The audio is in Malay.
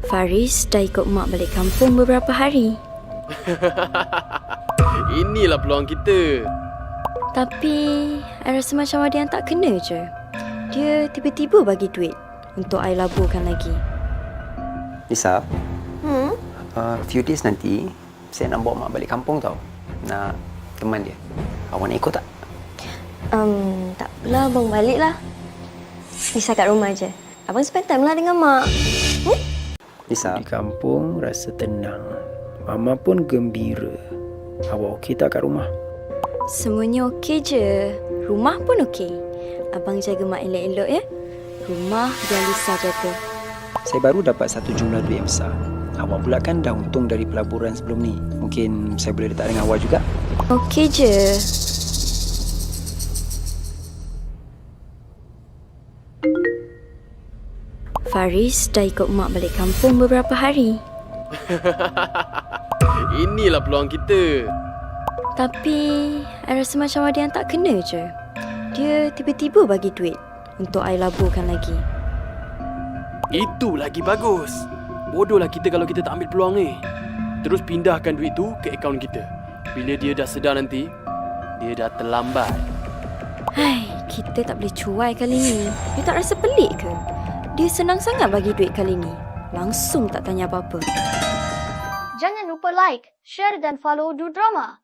Faris dah ikut mak balik kampung beberapa hari. Inilah peluang kita. Tapi, I rasa macam ada yang tak kena je. Dia tiba-tiba bagi duit untuk I laburkan lagi. Nisa, few days nanti, saya nak bawa mak balik kampung tau. Nak teman dia. Awak nak ikut tak? Tak apalah, abang baliklah. Nisa kat rumah je. Abang spend time lah dengan mak. Nisa, Di kampung rasa tenang. Mama pun gembira. Awak okey tak kat rumah? Semuanya okey je. Rumah pun okey. Abang jaga mak elok-elok ya. Rumah biar Lisa jaga. Saya baru dapat satu jumlah duit yang besar. Awak pula kan dah untung dari pelaburan sebelum ni. Mungkin saya boleh letak dengan awak juga. Okey je. Faris dah ikut mak balik kampung beberapa hari. Inilah peluang kita. Tapi, I rasa macam ada yang tak kena je. Dia tiba-tiba bagi duit untuk I laburkan lagi. Itu lagi bagus. Bodohlah kita kalau kita tak ambil peluang ni. Terus pindahkan duit tu ke akaun kita. Bila dia dah sedar nanti, dia dah terlambat. Hai, kita tak boleh cuai kali ni. Dia tak rasa pelik ke? Dia senang sangat bagi duit kali ni. Langsung tak tanya apa-apa. Jangan lupa like, share dan follow Du Drama.